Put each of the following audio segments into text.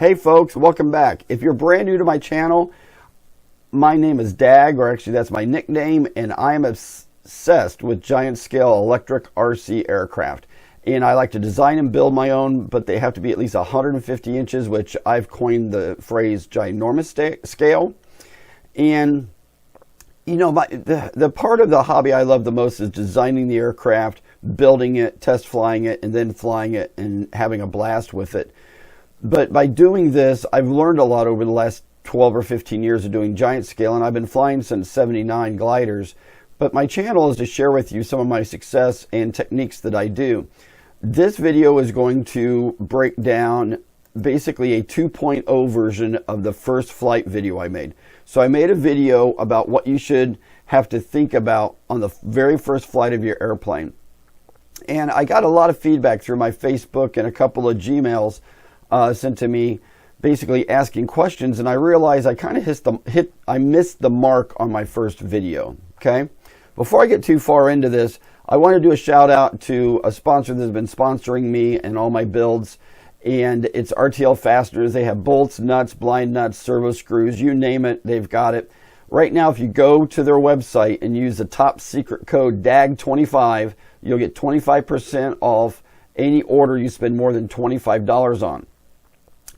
Hey folks, welcome back. If you're brand new to my channel, my name is Dag, or actually that's my nickname, and I am obsessed with giant scale electric RC aircraft. And I like to design and build my own, but they have to be at least 150 inches, which I've coined the phrase ginormous scale. And you know, the part of the hobby I love the most is designing the aircraft, building it, test flying it, and then flying it and having a blast with it. But by doing this, I've learned a lot over the last 12 or 15 years of doing giant scale, and I've been flying since '79 gliders. But my channel is to share with you some of my success and techniques that I do. This video is going to break down basically a 2.0 version of the first flight video I made. So I made a video about what you should have to think about on the very first flight of your airplane. And I got a lot of feedback through my Facebook and a couple of Gmails sent to me, basically asking questions, and I realized I kind of missed the mark on my first video. Okay, before I get too far into this, I want to do a shout out to a sponsor that has been sponsoring me and all my builds, and it's RTL Fasteners. They have bolts, nuts, blind nuts, servo screws, you name it, they've got it. Right now, if you go to their website and use the top secret code DAG25, you'll get 25% off any order you spend more than $25 on.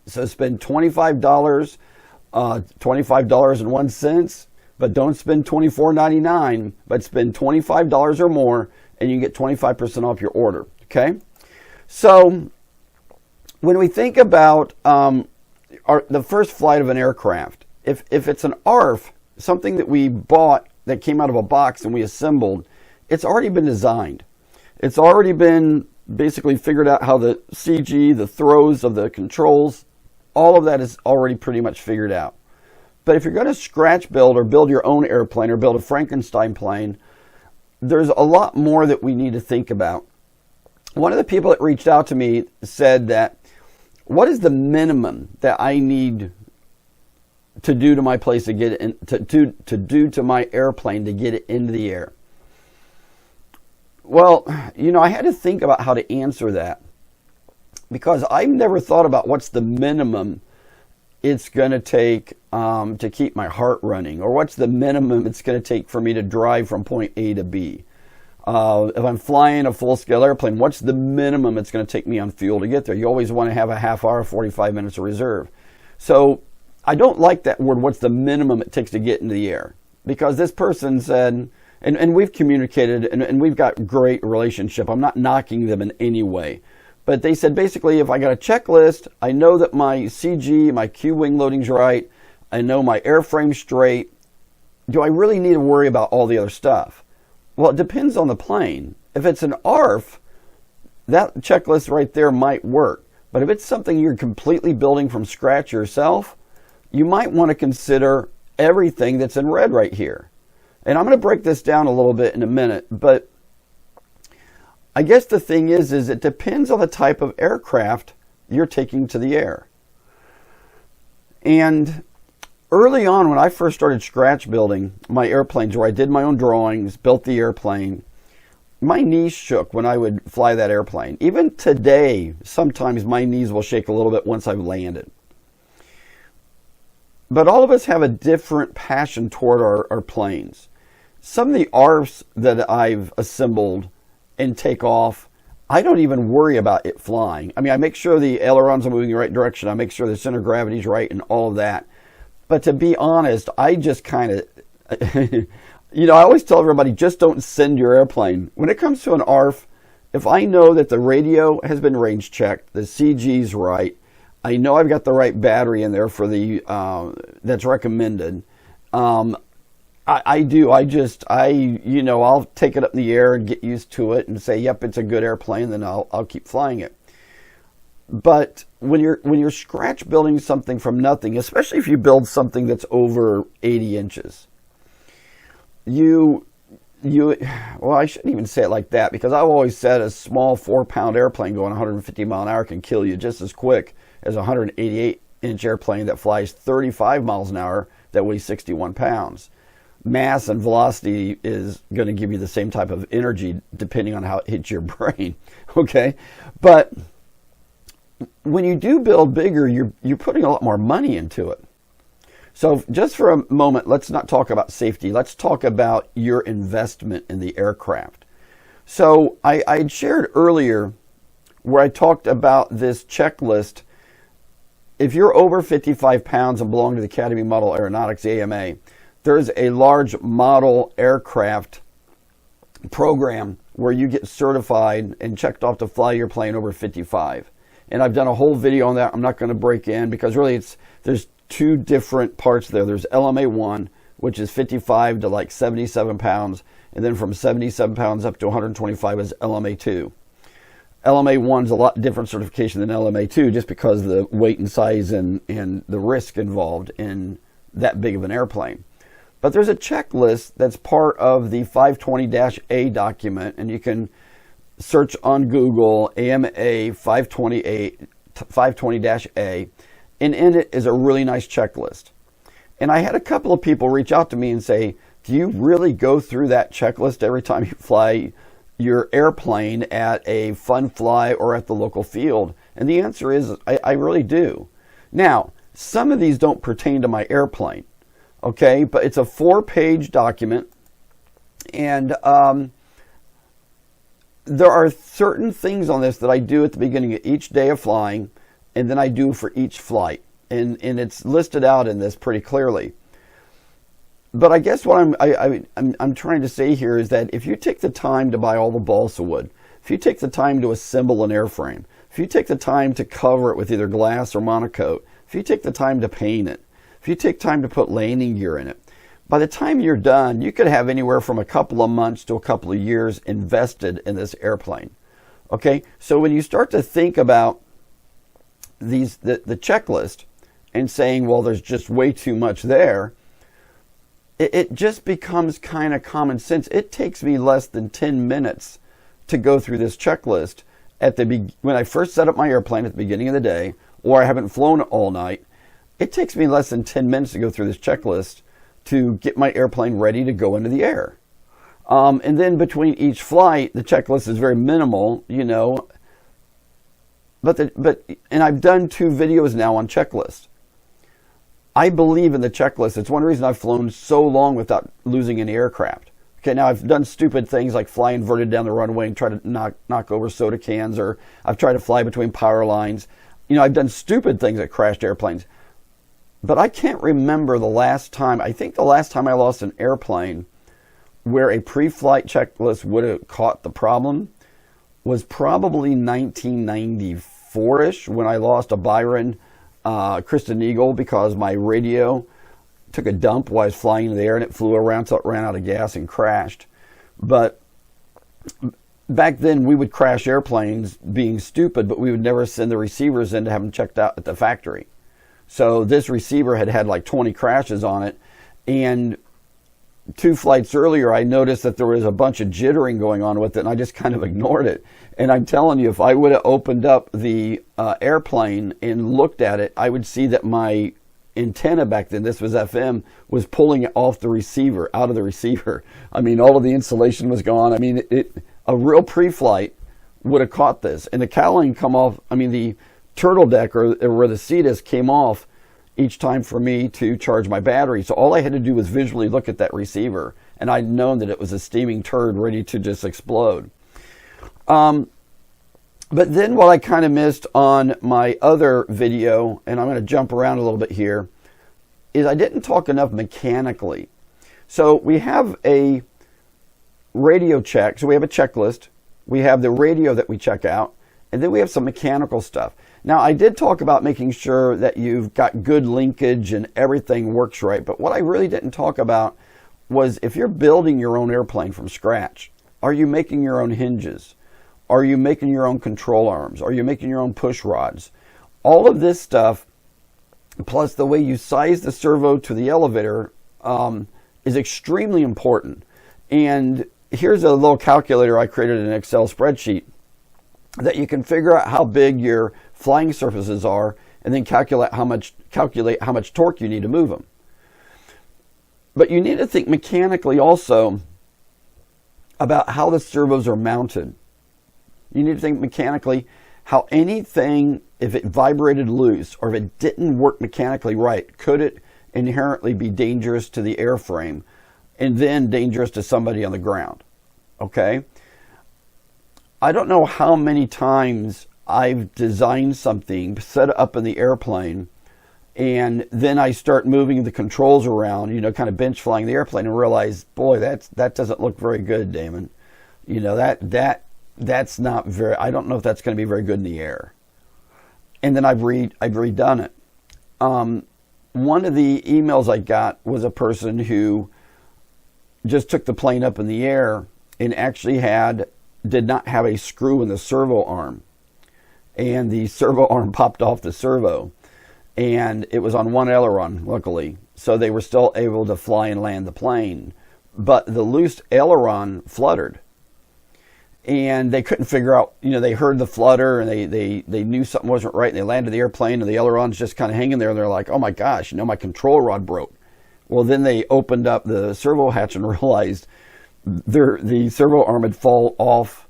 So spend $25, $25.01, but don't spend $24.99, but spend $25 or more, and you can get 25% off your order. Okay? So when we think about the first flight of an aircraft, if it's an ARF, something that we bought that came out of a box and we assembled, it's already been designed. It's already been basically figured out how the CG, the throws of the controls, all of that is already pretty much figured out. But if you're going to scratch build or build your own airplane or build a Frankenstein plane, there's a lot more that we need to think about. One of the people that reached out to me said that, what is the minimum that I need to do to my place to get it in, to do to my airplane to get it into the air? Well, you know, I had to think about how to answer that, because I've never thought about what's the minimum it's going to take to keep my heart running, or what's the minimum it's going to take for me to drive from point A to B. If I'm flying a full-scale airplane, what's the minimum it's going to take me on fuel to get there? You always want to have a half hour, 45 minutes of reserve. So I don't like that word, what's the minimum it takes to get into the air, because this person said, and we've communicated, and we've got great relationship. I'm not knocking them in any way. But they said, basically, if I got a checklist, I know that my CG, my Q wing loading's right, I know my airframe's straight, do I really need to worry about all the other stuff? Well, it depends on the plane. If it's an ARF, that checklist right there might work. But if it's something you're completely building from scratch yourself, you might want to consider everything that's in red right here. And I'm going to break this down a little bit in a minute, but I guess the thing is it depends on the type of aircraft you're taking to the air. And early on, when I first started scratch building my airplanes, where I did my own drawings, built the airplane, my knees shook when I would fly that airplane. Even today, sometimes my knees will shake a little bit once I've landed. But all of us have a different passion toward our planes. Some of the ARFs that I've assembled and take off, I don't even worry about it flying. I mean, I make sure the ailerons are moving in the right direction. I make sure the center of gravity is right and all of that. But to be honest, I just kind of, you know, I always tell everybody, just don't send your airplane. When it comes to an ARF, if I know that the radio has been range checked, the CG's right, I know I've got the right battery in there for the, that's recommended. You know, I'll take it up in the air and get used to it and say, yep, it's a good airplane, then I'll keep flying it. But when you're scratch building something from nothing, especially if you build something that's over 80 inches, well, I shouldn't even say it like that, because I've always said a small 4-pound airplane going 150 mile an hour can kill you just as quick as a 188-inch airplane that flies 35 miles an hour that weighs 61 pounds. Mass and velocity is going to give you the same type of energy depending on how it hits your brain, okay? But when you do build bigger, you're putting a lot more money into it. So just for a moment, let's not talk about safety. Let's talk about your investment in the aircraft. So I shared earlier where I talked about this checklist. If you're over 55 pounds and belong to the Academy Model Aeronautics AMA, there's a large model aircraft program where you get certified and checked off to fly your plane over 55. And I've done a whole video on that. I'm not going to break in because really there's two different parts there. There's LMA 1, which is 55 to like 77 pounds. And then from 77 pounds up to 125 is LMA 2. LMA 1 is a lot different certification than LMA 2 just because of the weight and size and the risk involved in that big of an airplane. But there's a checklist that's part of the 520-A document, and you can search on Google AMA 520-A, and in it is a really nice checklist. And I had a couple of people reach out to me and say, do you really go through that checklist every time you fly your airplane at a fun fly or at the local field? And the answer is, I really do. Now, some of these don't pertain to my airplane, okay? But it's a 4-page document, and there are certain things on this that I do at the beginning of each day of flying, and then I do for each flight. And it's listed out in this pretty clearly. But I guess what I'm trying to say here is that if you take the time to buy all the balsa wood, if you take the time to assemble an airframe, if you take the time to cover it with either glass or monocoat, if you take the time to paint it, if you take time to put landing gear in it, by the time you're done, you could have anywhere from a couple of months to a couple of years invested in this airplane. Okay, so when you start to think about the checklist and saying, well, there's just way too much there, it just becomes kind of common sense. It takes me less than 10 minutes to go through this checklist when I first set up my airplane at the beginning of the day, or I haven't flown all night. It takes me less than 10 minutes to go through this checklist to get my airplane ready to go into the air. And then between each flight, the checklist is very minimal, you know. And I've done 2 videos now on checklists. I believe in the checklist. It's one reason I've flown so long without losing any aircraft. Okay, now I've done stupid things like fly inverted down the runway and try to knock over soda cans, or I've tried to fly between power lines. You know, I've done stupid things that crashed airplanes. But I can't remember the last time. I think the last time I lost an airplane where a pre-flight checklist would have caught the problem was probably 1994-ish when I lost a Byron Kristen Eagle because my radio took a dump while I was flying in the air and it flew around, so it ran out of gas and crashed. But back then we would crash airplanes being stupid, but we would never send the receivers in to have them checked out at the factory. So this receiver had like 20 crashes on it, and 2 flights earlier I noticed that there was a bunch of jittering going on with it, and I just kind of ignored it. And I'm telling you, if I would have opened up the airplane and looked at it, I would see that my antenna back then, this was FM, was pulling it off the receiver, out of the receiver. I mean, all of the insulation was gone. I mean, a real pre-flight would have caught this. And the cowling come off, I mean, the turtle deck or where the seat is came off each time for me to charge my battery. So all I had to do was visually look at that receiver, and I'd known that it was a steaming turd ready to just explode. But then what I kind of missed on my other video, and I'm going to jump around a little bit here, is I didn't talk enough mechanically. So we have a radio check. So we have a checklist. We have the radio that we check out, and then we have some mechanical stuff. Now, I did talk about making sure that you've got good linkage and everything works right, but what I really didn't talk about was if you're building your own airplane from scratch, are you making your own hinges? Are you making your own control arms? Are you making your own push rods? All of this stuff, plus the way you size the servo to the elevator, is extremely important. And here's a little calculator I created in an Excel spreadsheet that you can figure out how big your flying surfaces are and then calculate how much torque you need to move them. But you need to think mechanically also about how the servos are mounted. You need to think mechanically how anything, if it vibrated loose or if it didn't work mechanically right, could it inherently be dangerous to the airframe and then dangerous to somebody on the ground. Okay? I don't know how many times I've designed something, set it up in the airplane, and then I start moving the controls around, kind of bench flying the airplane, and realize, boy, that doesn't look very good, Damon. That's not very, I don't know if that's going to be very good in the air. And then I've redone it. One of the emails I got was a person who just took the plane up in the air and actually did not have a screw in the servo arm. And the servo arm popped off the servo. And it was on one aileron, luckily. So they were still able to fly and land the plane. But the loose aileron fluttered. And they couldn't figure out, they heard the flutter and they knew something wasn't right. And they landed the airplane and the aileron's just kind of hanging there. And they're like, oh my gosh, my control rod broke. Well, then they opened up the servo hatch and realized the servo arm had fallen off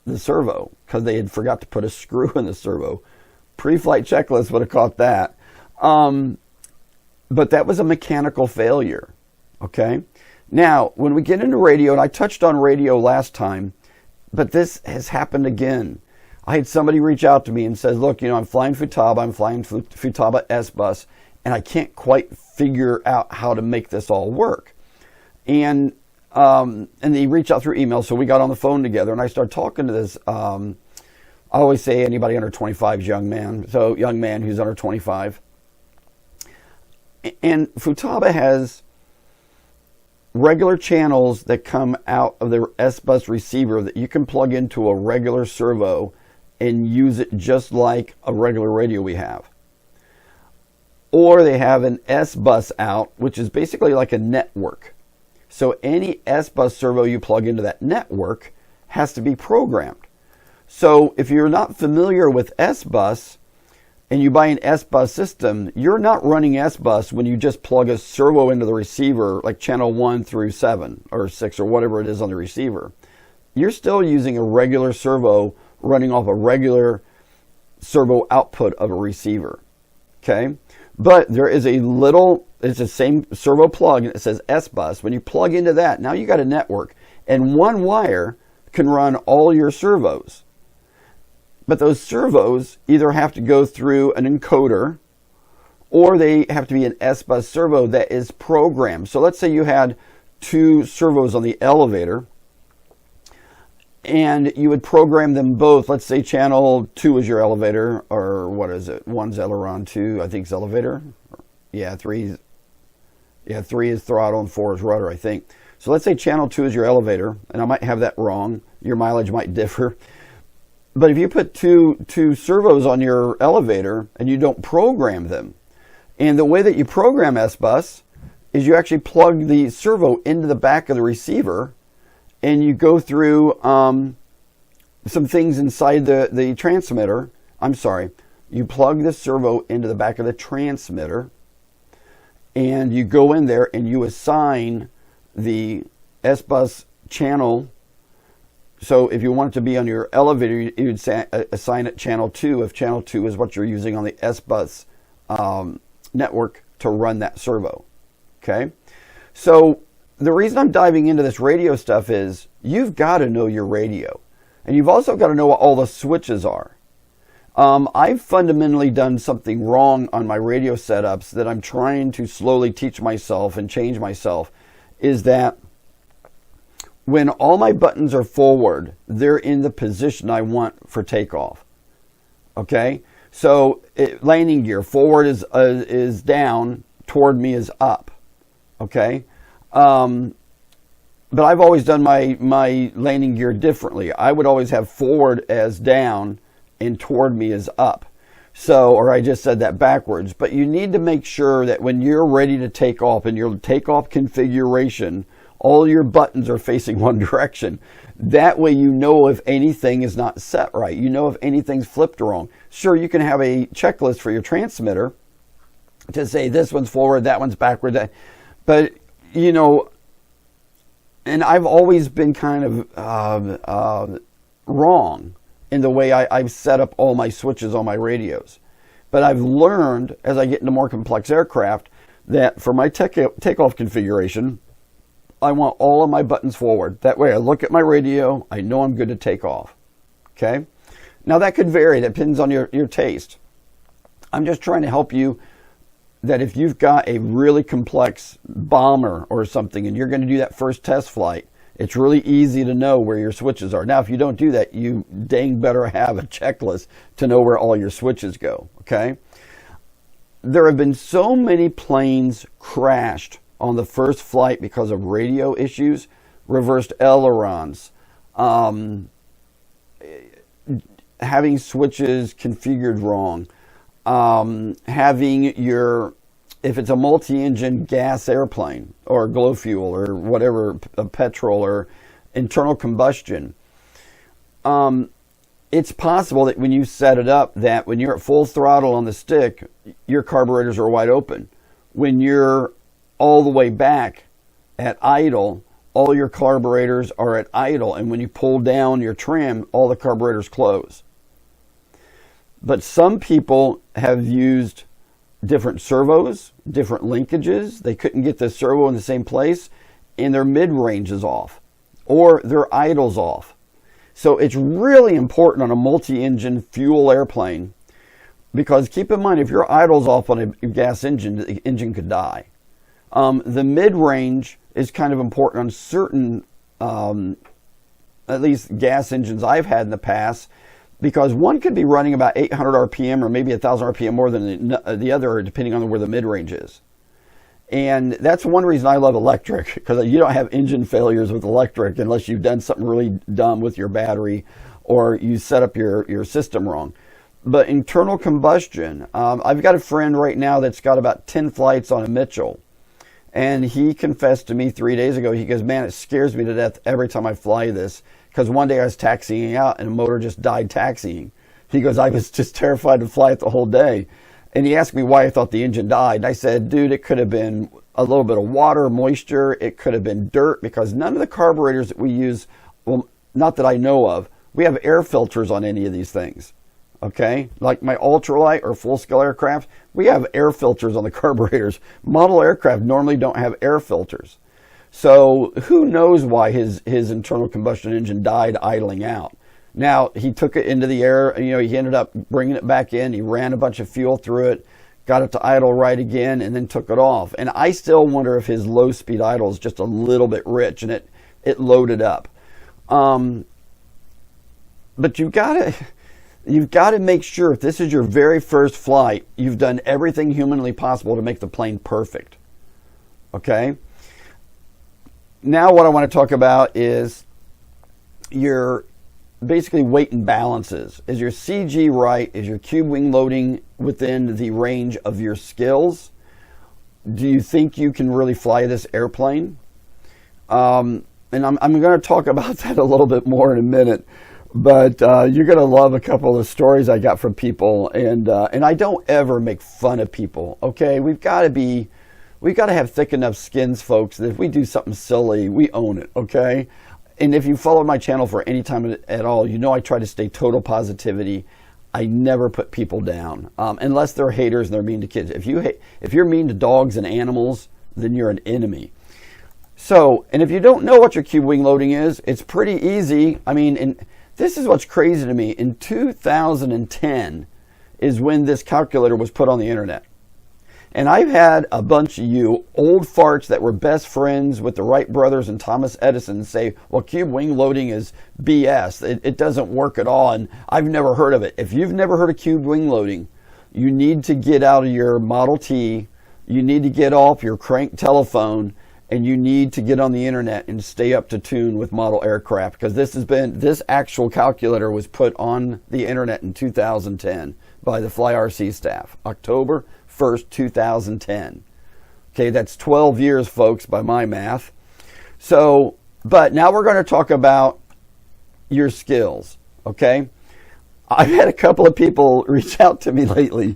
the servo because they had forgot to put a screw in the servo. Pre-flight checklist would have caught that. But that was a mechanical failure. Okay? Now, when we get into radio, and I touched on radio last time, but this has happened again. I had somebody reach out to me and says, look, I'm flying Futaba, I'm flying Futaba S-Bus, and I can't quite figure out how to make this all work. And they reached out through email, so we got on the phone together, and I started talking to this, I always say anybody under 25 is young man, so young man who's under 25. And Futaba has regular channels that come out of the S-Bus receiver that you can plug into a regular servo and use it just like a regular radio we have. Or they have an S-Bus out, which is basically like a network. So any S-Bus servo you plug into that network has to be programmed. So if you're not familiar with S-Bus and you buy an S-Bus system, you're not running S-Bus when you just plug a servo into the receiver, like channel 1 through 7 or 6 or whatever it is on the receiver. You're still using a regular servo running off a regular servo output of a receiver. Okay? But there is it's the same servo plug, and it says S-Bus. When you plug into that, now you got a network, and one wire can run all your servos. But those servos either have to go through an encoder or they have to be an S-Bus servo that is programmed. So let's say you had 2 servos on the elevator and you would program them both. Let's say channel 2 is your elevator, or what is it? 1's aileron, 2 I think is elevator. Yeah, 3 is throttle and 4 is rudder, I think. So let's say channel 2 is your elevator, and I might have that wrong. Your mileage might differ. But if you put two servos on your elevator and you don't program them, and the way that you program S-Bus is you actually plug the servo into the back of the receiver and you go through some things inside the transmitter. I'm sorry. You plug the servo into the back of the transmitter and you go in there and you assign the S-Bus channel. So if you want it to be on your elevator, you'd assign it channel 2 if channel 2 is what you're using on the S-Bus network to run that servo. Okay? So the reason I'm diving into this radio stuff is you've got to know your radio. And you've also got to know what all the switches are. I've fundamentally done something wrong on my radio setups that I'm trying to slowly teach myself and change myself, is that when all my buttons are forward, they're in the position I want for takeoff. Okay? So landing gear, forward is down, toward me is up. Okay? But I've always done my landing gear differently. I would always have forward as down and toward me is up. So, or I just said that backwards. But you need to make sure that when you're ready to take off in your takeoff configuration, all your buttons are facing one direction. That way you know if anything is not set right. You know if anything's flipped wrong. Sure, you can have a checklist for your transmitter to say this one's forward, that one's backward. But, and I've always been kind of wrong in the way I've set up all my switches on my radios. But I've learned, as I get into more complex aircraft, that for my takeoff configuration, I want all of my buttons forward. That way I look at my radio, I know I'm good to take off. Okay? Now that could vary, that depends on your taste. I'm just trying to help you that if you've got a really complex bomber or something and you're going to do that first test flight, it's really easy to know where your switches are. Now, if you don't do that, you dang better have a checklist to know where all your switches go, okay? There have been so many planes crashed on the first flight because of radio issues, reversed ailerons, having switches configured wrong, having your, if it's a multi-engine gas airplane or glow fuel or whatever, petrol or internal combustion, it's possible that when you set it up that when you're at full throttle on the stick, your carburetors are wide open. When you're all the way back at idle, all your carburetors are at idle. And when you pull down your trim, all the carburetors close. But some people have used different servos, different linkages. They couldn't get the servo in the same place, and their mid-range is off, or their idle's off. So it's really important on a multi-engine fuel airplane, because keep in mind, if your idle's off on a gas engine, the engine could die. The mid-range is kind of important on certain, at least gas engines I've had in the past, because one could be running about 800 RPM or maybe 1,000 RPM more than the other, depending on where the mid-range is. And that's one reason I love electric, because you don't have engine failures with electric unless you've done something really dumb with your battery or you set up your system wrong. But internal combustion, I've got a friend right now that's got about 10 flights on a Mitchell. And he confessed to me 3 days ago, he goes, man, it scares me to death every time I fly this. Because one day I was taxiing out and the motor just died taxiing. He goes, I was just terrified to fly it the whole day. And he asked me why I thought the engine died. And I said, dude, it could have been a little bit of water, moisture. It could have been dirt, because none of the carburetors that we use, well, not that I know of, we have air filters on any of these things. Okay? Like my ultralight or full-scale aircraft, we have air filters on the carburetors. Model aircraft normally don't have air filters. So who knows why his internal combustion engine died idling out. Now, he took it into the air, he ended up bringing it back in. He ran a bunch of fuel through it, got it to idle right again, and then took it off. And I still wonder if his low-speed idle is just a little bit rich and it loaded up. But you've got to make sure, if this is your very first flight, you've done everything humanly possible to make the plane perfect. Okay? Now what I want to talk about is your basically weight and balances. Is your CG right? Is your cube wing loading within the range of your skills? Do you think you can really fly this airplane? And I'm going to talk about that a little bit more in a minute. But you're going to love a couple of stories I got from people. And I don't ever make fun of people, okay? We've got to have thick enough skins, folks, that if we do something silly, we own it, okay? And if you follow my channel for any time at all, you know I try to stay total positivity. I never put people down, unless they're haters and they're mean to kids. If you're mean to dogs and animals, then you're an enemy. So, and if you don't know what your cube wing loading is, it's pretty easy. I mean, and this is what's crazy to me. In 2010 is when this calculator was put on the internet. And I've had a bunch of you old farts that were best friends with the Wright brothers and Thomas Edison say, well, cube wing loading is BS. It doesn't work at all, and I've never heard of it. If you've never heard of cube wing loading, you need to get out of your Model T, you need to get off your crank telephone, and you need to get on the internet and stay up to tune with model aircraft, because this actual calculator was put on the internet in 2010 by the FlyRC staff, October 1st, 2010. Okay, that's 12 years, folks, by my math. So, but now we're going to talk about your skills, okay? I've had a couple of people reach out to me lately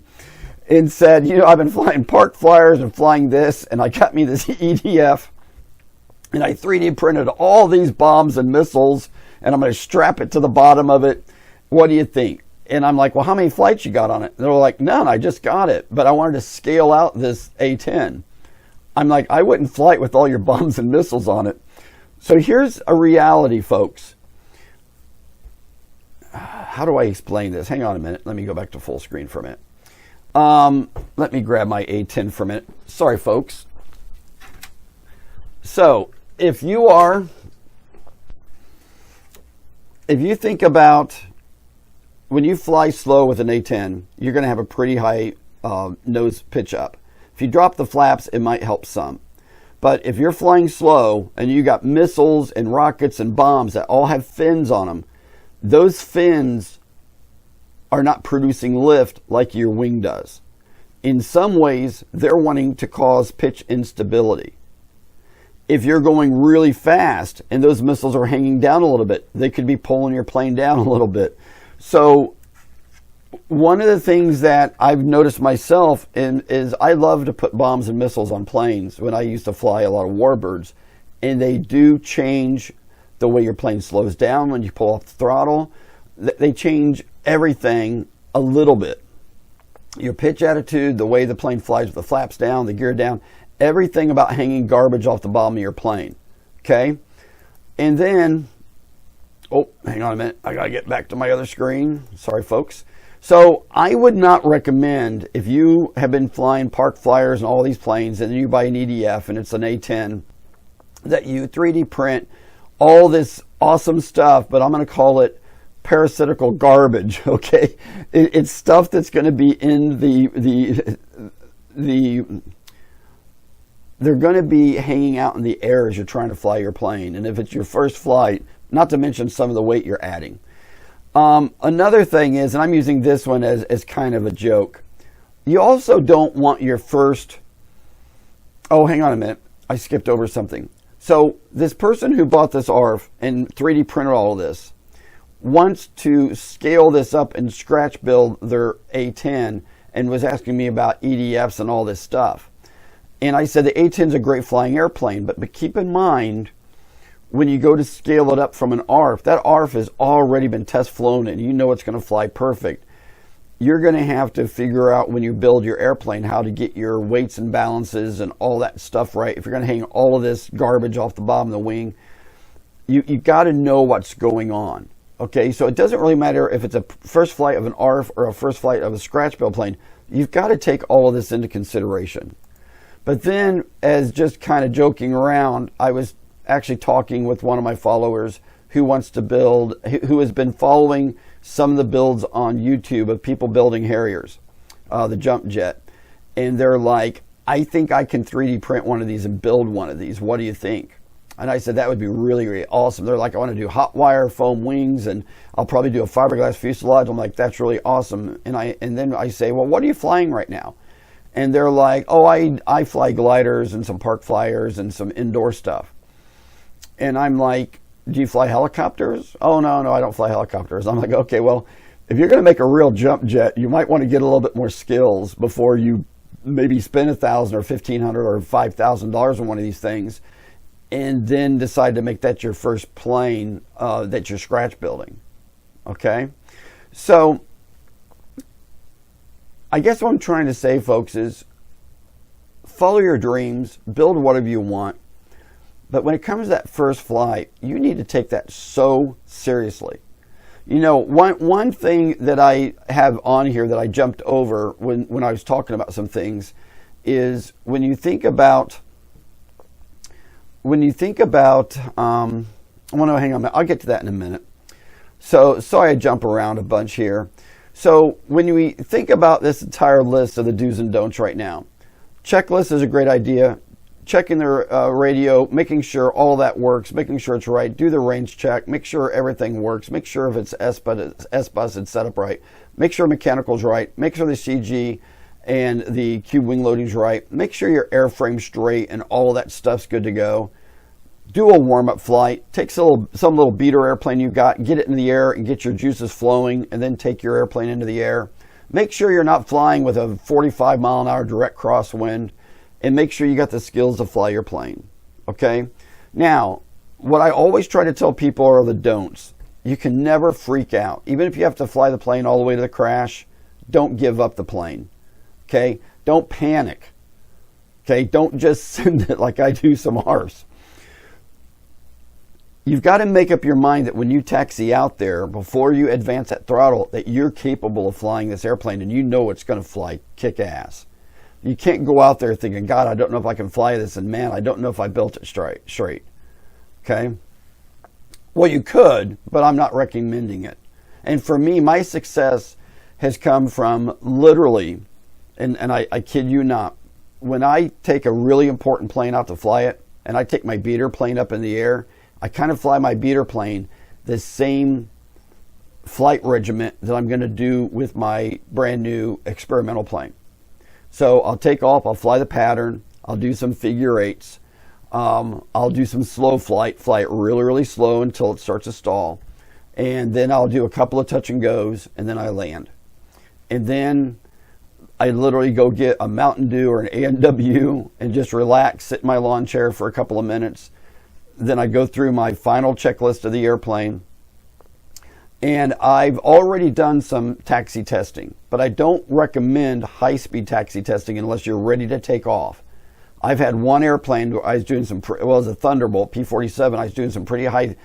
and said, I've been flying park flyers and flying this, and I got me this EDF, and I 3D printed all these bombs and missiles, and I'm going to strap it to the bottom of it, What do you think? And I'm like, well, how many flights you got on it? And they're like, none, I just got it. But I wanted to scale out this A-10. I'm like, I wouldn't fly it with all your bombs and missiles on it. So here's a reality, folks. How do I explain this? Hang on a minute. Let me go back to full screen for a minute. Let me grab my A-10 for a minute. Sorry, folks. So if you think about when you fly slow with an A-10, you're going to have a pretty high nose pitch up. If you drop the flaps, it might help some. But if you're flying slow and you got missiles and rockets and bombs that all have fins on them, those fins are not producing lift like your wing does. In some ways, they're wanting to cause pitch instability. If you're going really fast and those missiles are hanging down a little bit, they could be pulling your plane down a little bit. So one of the things that I've noticed myself is I love to put bombs and missiles on planes when I used to fly a lot of warbirds, and they do change the way your plane slows down when you pull off the throttle. They change everything a little bit. Your pitch attitude, the way the plane flies with the flaps down, the gear down, everything about hanging garbage off the bottom of your plane. Okay? And then, oh, hang on a minute. I got to get back to my other screen. Sorry, folks. So I would not recommend, if you have been flying park flyers and all these planes and you buy an EDF and it's an A-10, that you 3D print all this awesome stuff, but I'm going to call it parasitical garbage, okay? It's stuff that's going to be in they're going to be hanging out in the air as you're trying to fly your plane. And if it's your first flight, not to mention some of the weight you're adding. Another thing is, and I'm using this one as kind of a joke, you also don't want your first, oh, hang on a minute, I skipped over something. So this person who bought this ARF and 3D printed all of this wants to scale this up and scratch build their A-10 and was asking me about EDFs and all this stuff. And I said the A-10 is a great flying airplane, but keep in mind, when you go to scale it up from an ARF, that ARF has already been test flown and you know it's going to fly perfect. You're going to have to figure out when you build your airplane how to get your weights and balances and all that stuff right. If you're going to hang all of this garbage off the bottom of the wing, you got to know what's going on. Okay, so it doesn't really matter if it's a first flight of an ARF or a first flight of a scratch build plane. You've got to take all of this into consideration. But then, as just kind of joking around, I was actually talking with one of my followers who wants to build, who has been following some of the builds on YouTube of people building Harriers, the jump jet. And they're like, I think I can 3D print one of these and build one of these. What do you think? And I said, that would be really, really awesome. They're like, I want to do hot wire foam wings and I'll probably do a fiberglass fuselage. I'm like, that's really awesome. And then I say, well, what are you flying right now? And they're like, oh, I fly gliders and some park flyers and some indoor stuff. And I'm like, do you fly helicopters? Oh, no, I don't fly helicopters. I'm like, okay, well, if you're going to make a real jump jet, you might want to get a little bit more skills before you maybe spend $1,000 or $1,500 or $5,000 on one of these things, and then decide to make that your first plane that you're scratch building. Okay? So I guess what I'm trying to say, folks, is follow your dreams, build whatever you want. But when it comes to that first flight, you need to take that so seriously. You know, one thing that I have on here that I jumped over when I was talking about some things is when you think about, I want to hang on, I'll get to that in a minute. So, sorry I jump around a bunch here. So, when we think about this entire list of the do's and don'ts right now, checklist is a great idea. Checking the radio, making sure all that works, making sure it's right, do the range check, make sure everything works, make sure if it's S-bus it's set up right, make sure mechanical's right, make sure the CG and the cube wing loading's right, make sure your airframe's straight and all of that stuff's good to go. Do a warm-up flight, take some little beater airplane you got, get it in the air and get your juices flowing, and then take your airplane into the air. Make sure you're not flying with a 45 mile an hour direct crosswind, and make sure you got the skills to fly your plane. Okay? Now, what I always try to tell people are the don'ts. You can never freak out. Even if you have to fly the plane all the way to the crash, don't give up the plane. Okay? Don't panic. Okay? Don't just send it like I do some arse. You've got to make up your mind that when you taxi out there, before you advance that throttle, that you're capable of flying this airplane and you know it's going to fly kick ass. You can't go out there thinking, God, I don't know if I can fly this, and man, I don't know if I built it straight. Okay? Well, you could, but I'm not recommending it. And for me, my success has come from literally, and I kid you not, when I take a really important plane out to fly it, and I take my beater plane up in the air, I kind of fly my beater plane the same flight regiment that I'm going to do with my brand new experimental plane. So I'll take off, I'll fly the pattern, I'll do some figure eights, I'll do some slow fly it really, really slow until it starts to stall. And then I'll do a couple of touch and goes, and then I land. And then I literally go get a Mountain Dew or an A&W and just relax, sit in my lawn chair for a couple of minutes. Then I go through my final checklist of the airplane. And I've already done some taxi testing, but I don't recommend high-speed taxi testing unless you're ready to take off. I've had one airplane where I was doing some, well, it was a Thunderbolt P-47. I was doing some pretty high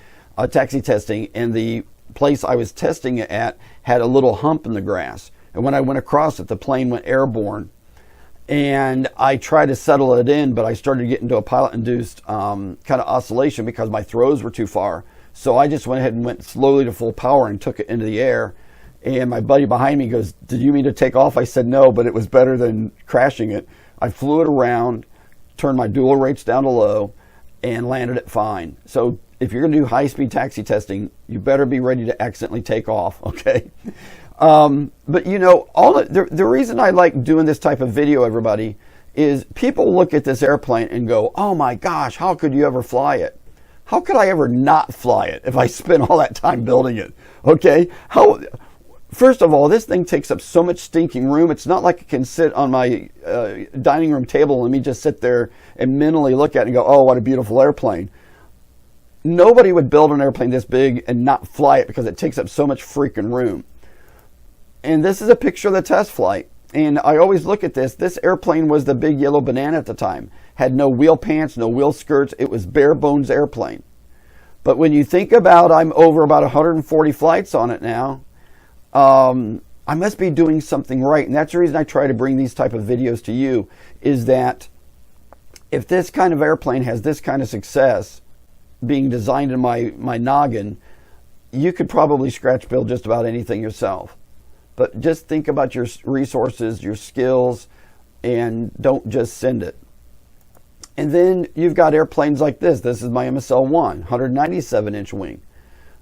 taxi testing, and the place I was testing it at had a little hump in the grass. And when I went across it, the plane went airborne. And I tried to settle it in, but I started getting to a pilot-induced kind of oscillation because my throws were too far. So I just went ahead and went slowly to full power and took it into the air. And my buddy behind me goes, "Did you mean to take off?" I said, "No, but it was better than crashing it." I flew it around, turned my dual rates down to low, and landed it fine. So if you're going to do high-speed taxi testing, you better be ready to accidentally take off, okay? But you know, the reason I like doing this type of video, everybody, is people look at this airplane and go, "Oh my gosh, how could you ever fly it? How could I ever not fly it if I spent all that time building it?" Okay? First of all, this thing takes up so much stinking room. It's not like it can sit on my dining room table and let me just sit there and mentally look at it and go, "Oh, what a beautiful airplane." Nobody would build an airplane this big and not fly it because it takes up so much freaking room. And this is a picture of the test flight. And I always look at this. This airplane was the big yellow banana at the time. Had no wheel pants, no wheel skirts. It was bare bones airplane. But when you think about, I'm over about 140 flights on it now, I must be doing something right. And that's the reason I try to bring these type of videos to you, is that if this kind of airplane has this kind of success being designed in my noggin, you could probably scratch build just about anything yourself. But just think about your resources, your skills, and don't just send it. And then you've got airplanes like this. This is my MSL-1, 197-inch wing.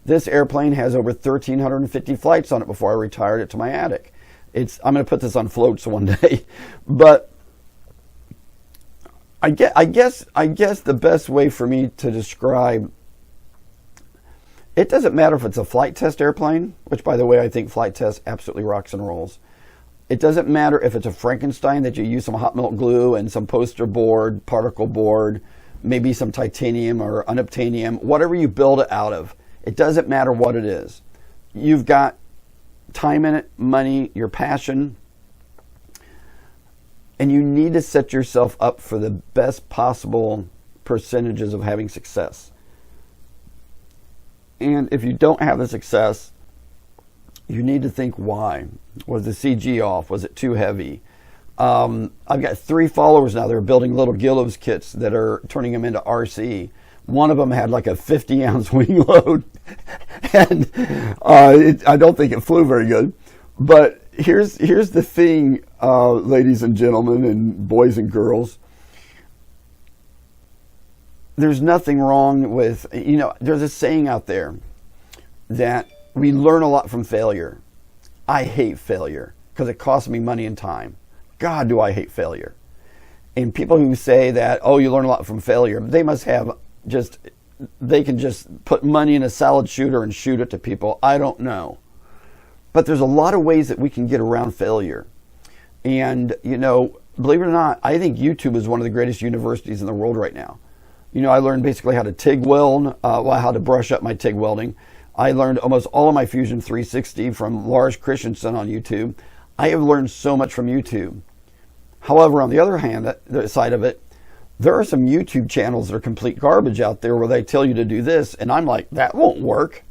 This airplane has over 1,350 flights on it before I retired it to my attic. I'm going to put this on floats one day. But I guess the best way for me to describe, it doesn't matter if it's a flight test airplane, which, by the way, I think flight test absolutely rocks and rolls. It doesn't matter if it's a Frankenstein that you use some hot melt glue and some poster board, particle board, maybe some titanium or unobtainium, whatever you build it out of. It doesn't matter what it is. You've got time in it, money, your passion, and you need to set yourself up for the best possible percentages of having success. And if you don't have the success, you need to think why. Was the CG off? Was it too heavy? I've got 3 followers now that are building little Gillows kits that are turning them into RC. One of them had like a 50-ounce wing load, and I don't think it flew very good. But here's the thing, ladies and gentlemen and boys and girls. There's nothing wrong with, there's a saying out there that we learn a lot from failure. I hate failure because it costs me money and time. God, do I hate failure. And people who say that, oh, you learn a lot from failure, they must have they can just put money in a salad shooter and shoot it to people. I don't know. But there's a lot of ways that we can get around failure. And, believe it or not, I think YouTube is one of the greatest universities in the world right now. I learned basically how to TIG weld, how to brush up my TIG welding. I learned almost all of my Fusion 360 from Lars Christensen on YouTube. I have learned so much from YouTube. However, on the other hand, the side of it, there are some YouTube channels that are complete garbage out there where they tell you to do this, and I'm like, that won't work.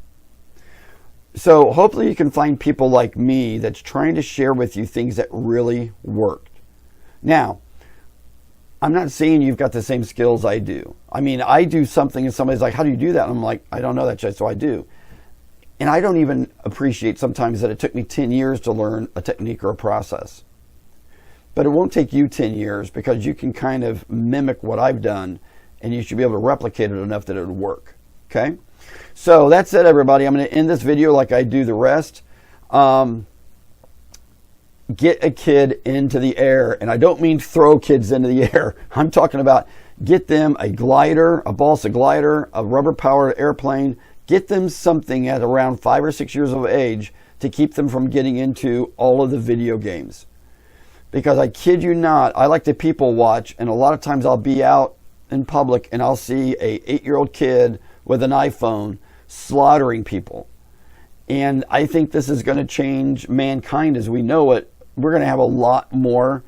So hopefully you can find people like me that's trying to share with you things that really worked. Now, I'm not saying you've got the same skills I do. I mean, I do something and somebody's like, how do you do that? And I'm like, I don't know that yet, so I do. And I don't even appreciate sometimes that it took me 10 years to learn a technique or a process. But it won't take you 10 years because you can kind of mimic what I've done and you should be able to replicate it enough that it would work. Okay? So that's it, everybody. I'm going to end this video like I do the rest. Get a kid into the air. And I don't mean throw kids into the air. I'm talking about get them a glider, a balsa glider, a rubber-powered airplane. Get them something at around 5 or 6 years of age to keep them from getting into all of the video games. Because I kid you not, I like to people watch, and a lot of times I'll be out in public and I'll see a 8-year-old kid with an iPhone slaughtering people. And I think this is going to change mankind as we know it. We're going to have a lot more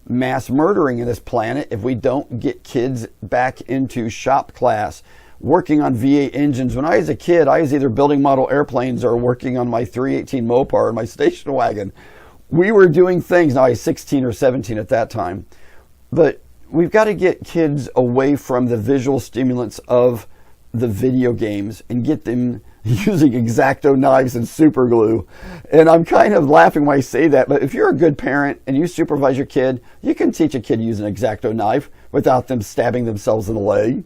mass murdering in this planet if we don't get kids back into shop class, working on V8 engines. When I was a kid, I was either building model airplanes or working on my 318 Mopar and my station wagon. We were doing things, now I was 16 or 17 at that time, but we've got to get kids away from the visual stimulants of the video games and get them using X-Acto knives and super glue. And I'm kind of laughing when I say that, but if you're a good parent and you supervise your kid, you can teach a kid using an X-Acto knife without them stabbing themselves in the leg.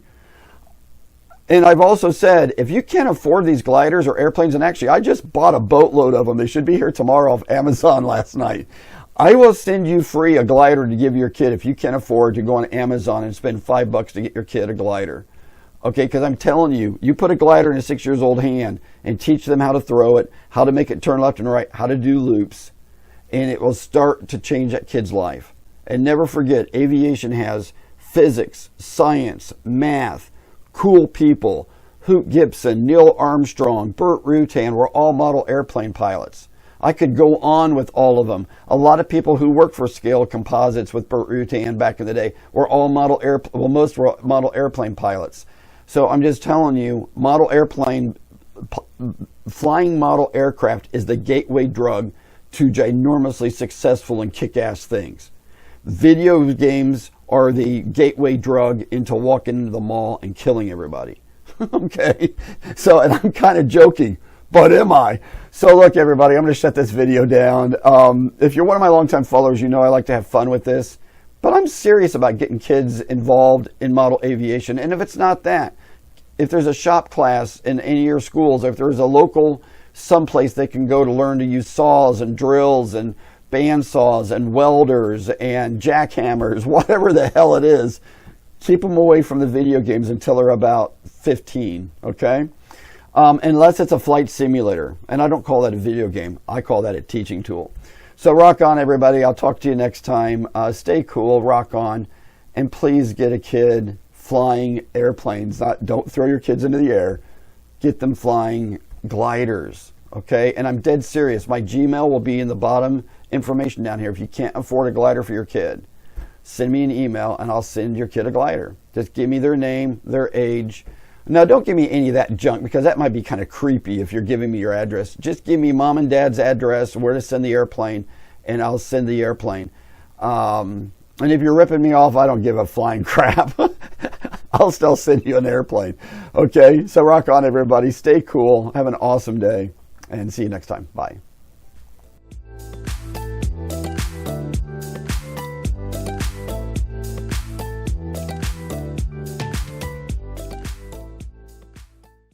And I've also said, if you can't afford these gliders or airplanes, and actually I just bought a boatload of them. They should be here tomorrow off Amazon last night. I will send you free a glider to give your kid if you can't afford to go on Amazon and spend $5 to get your kid a glider. Okay, because I'm telling you, you put a glider in a 6-year-old hand and teach them how to throw it, how to make it turn left and right, how to do loops, and it will start to change that kid's life. And never forget, aviation has physics, science, math, cool people. Hoot Gibson, Neil Armstrong, Burt Rutan were all model airplane pilots. I could go on with all of them. A lot of people who worked for Scale Composites with Burt Rutan back in the day were all most were model airplane pilots. So I'm just telling you, flying model aircraft is the gateway drug to ginormously successful and kick-ass things. Video games are the gateway drug into walking into the mall and killing everybody. Okay? So, and I'm kind of joking, but am I? So look, everybody, I'm going to shut this video down. If you're one of my longtime followers, you know I like to have fun with this, but I'm serious about getting kids involved in model aviation. And if it's not that, if there's a shop class in any of your schools, if there's a local someplace they can go to learn to use saws and drills and band saws and welders and jackhammers, whatever the hell it is, keep them away from the video games until they're about 15, okay? Unless it's a flight simulator. And I don't call that a video game. I call that a teaching tool. So rock on, everybody. I'll talk to you next time. Stay cool, rock on, and please get a kid flying airplanes. Don't throw your kids into the air. Get them flying gliders, okay? And I'm dead serious. My Gmail will be in the bottom information down here. If you can't afford a glider for your kid, send me an email and I'll send your kid a glider. Just give me their name, their age. Now, don't give me any of that junk because that might be kind of creepy if you're giving me your address. Just give me mom and dad's address, where to send the airplane, and I'll send the airplane. And if you're ripping me off, I don't give a flying crap. I'll still send you an airplane. Okay, so rock on, everybody. Stay cool. Have an awesome day, and see you next time. Bye.